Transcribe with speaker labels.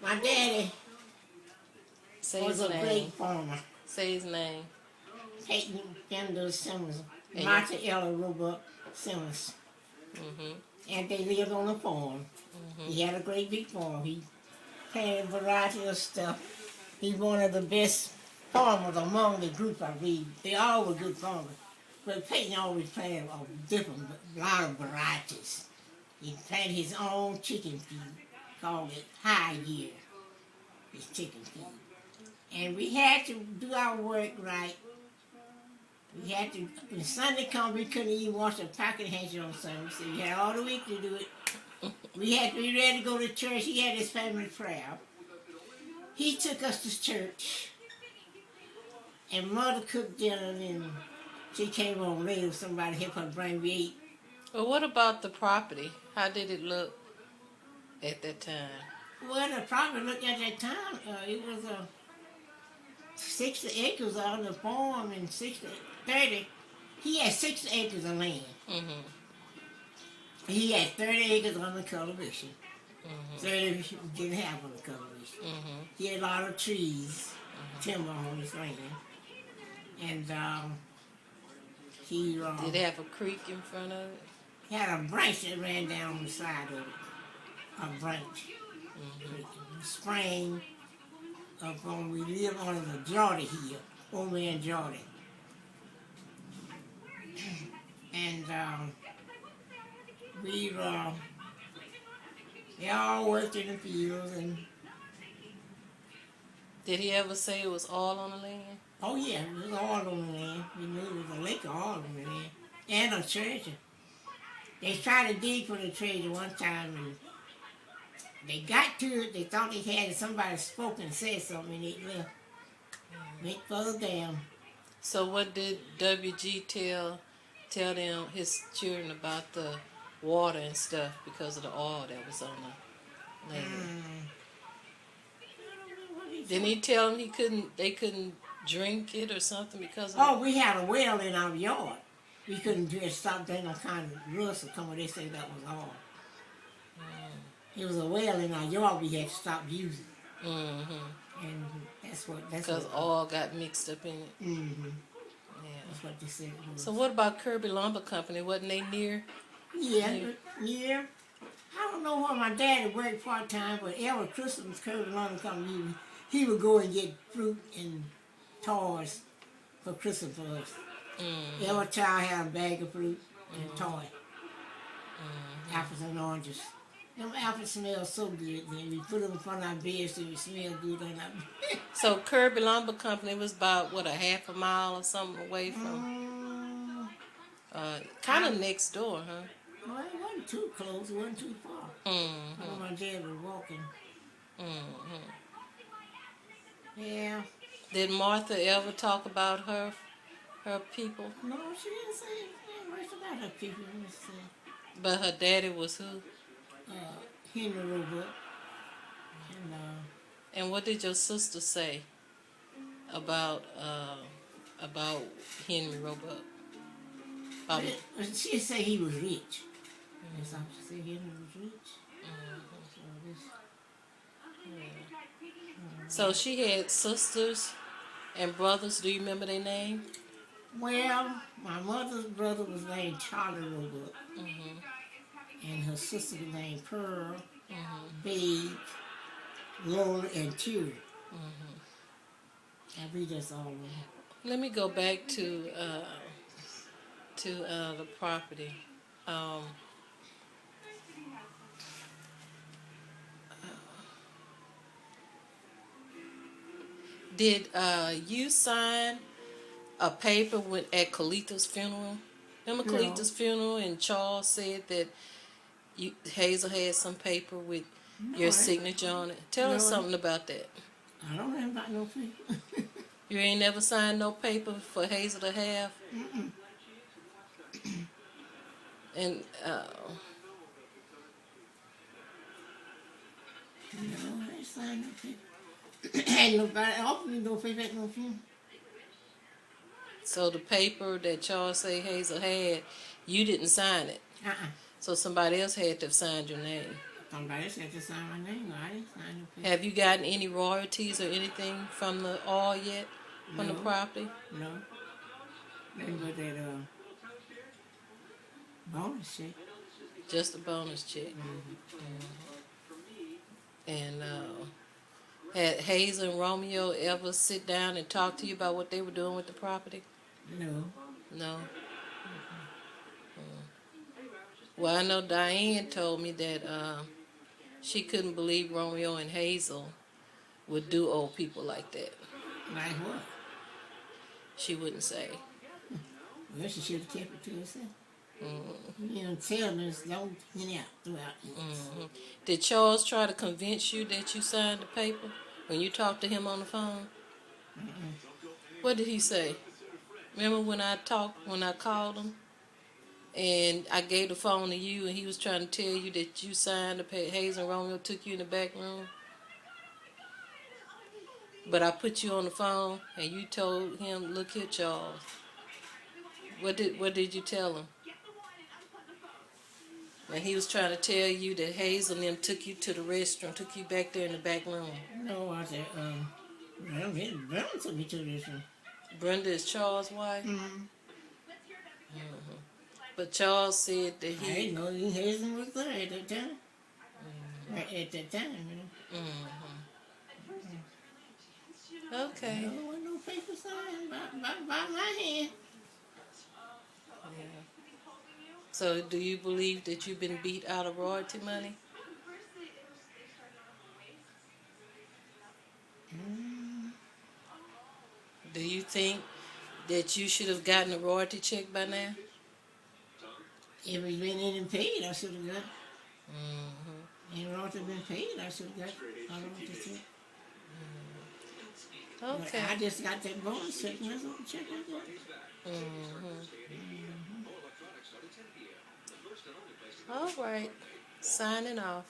Speaker 1: My daddy
Speaker 2: Say
Speaker 1: was
Speaker 2: his
Speaker 1: a great
Speaker 2: name.
Speaker 1: farmer.
Speaker 2: Say his name.
Speaker 1: Peyton Kendall Simmons,
Speaker 2: And
Speaker 1: Martha Ella Roebuck Simmons. And they lived on a farm. He had a great big farm. He planted a variety of stuff. He's one of the best farmers among the group, I believe. They all were good farmers. But Peyton always planted a lot of varieties. He planted his own chicken feed, called it High Year, his chicken feed. And we had to do our work right. We had to, when Sunday come, we couldn't even wash a pocket handkerchief on Sunday, so we had all the week to do it. We had to be ready to go to church. He had his family prayer. He took us to church, and Mother cooked dinner, and she came home later. Somebody helped her bring me eat.
Speaker 2: Well, what about the property? How did it look at that time?
Speaker 1: Well, the property looked at that time, it was 60 acres on the farm and 30. He had 60 acres of land. He had 30 acres on the cultivation. 30 didn't have on the cultivation. He had a lot of trees, timber on his land. And he
Speaker 2: Did it have a creek in front of it?
Speaker 1: he had a branch that ran down the side of it. A branch. A spring up on, we lived on the Jordan Hill, over in Jordan. And they all worked in the fields. And
Speaker 2: Did he ever say it was all on the land?
Speaker 1: oh yeah, it was all on the land. We knew it was a lake all on the land. And a treasure. They tried to dig for the treasure one time, and they got to it. They thought they had it. Somebody spoke and said something, and it left. Went further down.
Speaker 2: So what did WG tell them, his children, about the water and stuff because of the oil that was on the land? Didn't he tell them they couldn't drink it or something because of
Speaker 1: we had a well in our yard. We couldn't just stop drinking no kind of rust or something. They said that was all. It was a well in our yard we had to stop using. And
Speaker 2: because oil got mixed up in it.
Speaker 1: Yeah.
Speaker 2: That's
Speaker 1: what they said it was.
Speaker 2: So what about Kirby Lumber Company? Wasn't they near?
Speaker 1: Yeah. I don't know where my daddy worked part-time, but every Christmas, Kirby Lumber Company, he would go and get fruit and toys for Christmas for us. Every child had a bag of fruit and toy. Apples and oranges. Them apples smell so good. Then we put them in front of our bed so it smell good on our bed.
Speaker 2: So Kirby Lumber Company was about, what, a half a mile or something away from? Kind of next door, huh?
Speaker 1: Well, it wasn't too close. It wasn't too far. My dad was walking. Yeah.
Speaker 2: Did Martha ever talk about her people?
Speaker 1: No, she didn't say much about her people.
Speaker 2: But her daddy was who?
Speaker 1: Henry Roebuck.
Speaker 2: And what did your sister say about Henry Roebuck?
Speaker 1: She said he was rich. That's all she said. Henry was rich.
Speaker 2: So she had sisters and brothers. Do you remember their name?
Speaker 1: Well, my mother's brother was named Charlie Roebuck. And her sister was named Pearl, Babe, Lola, and Terry. I believe that's all of them.
Speaker 2: Let me go back to the property. Did you sign a paper at Kalitha's funeral? Remember Kalitha's funeral, and Charles said that Hazel had some paper with your signature on it. Tell us something about that.
Speaker 1: I don't have about no paper.
Speaker 2: You ain't never signed no paper for Hazel to have? And
Speaker 1: no, I ain't signed no paper. Ain't nobody offered me no paper at no funeral.
Speaker 2: So the paper that Charles say Hazel had, you didn't sign it? So somebody else had to have signed your name?
Speaker 1: Somebody else had to sign my name. No, I didn't sign paper.
Speaker 2: Have you gotten any royalties or anything from the oil yet? From the
Speaker 1: No.
Speaker 2: property?
Speaker 1: No. Nothing but that bonus check.
Speaker 2: Just a bonus check.
Speaker 1: Mm-hmm.
Speaker 2: And had Hazel and Romeo ever sit down and talk to you about what they were doing with the property?
Speaker 1: No.
Speaker 2: No. Well, I know Diane told me that she couldn't believe Romeo and Hazel would do old people like that.
Speaker 1: Like what?
Speaker 2: She wouldn't say.
Speaker 1: Well, she should have kept it to herself.
Speaker 2: Mm-hmm.
Speaker 1: You know, tell them don't get out throughout.
Speaker 2: Mm-hmm. Did Charles try to convince you that you signed the paper when you talked to him on the phone?
Speaker 1: Mm-mm.
Speaker 2: What did he say? Remember when I called him? And I gave the phone to you, and he was trying to tell you that you signed the paper. Hayes and Romeo took you in the back room. But I put you on the phone, and you told him, "Look here, Charles." What did you tell him? And he was trying to tell you that Hayes and them took you to the restroom, took you back there in the back room.
Speaker 1: No, I said, Brenda took me to this room.
Speaker 2: Brenda is Charles' wife.
Speaker 1: Mm-hmm.
Speaker 2: Mm-hmm. But Charles said that
Speaker 1: I didn't know Hazen was there at that time.
Speaker 2: Mm-hmm.
Speaker 1: At that time, you know.
Speaker 2: Mm-hmm. Okay.
Speaker 1: There wasn't no paper signed by my hand.
Speaker 2: Yeah. So, do you believe that you've been beat out of royalty money?
Speaker 1: Mm.
Speaker 2: Do you think that you should have gotten a royalty check by now?
Speaker 1: If it been in and paid, I should have got it.
Speaker 2: Mm-hmm.
Speaker 1: And if it been paid, I should have got it. I don't know what to say.
Speaker 2: Okay.
Speaker 1: But I just got that bonus check, and that's what the check I got.
Speaker 2: Mm-hmm. All right. Signing off.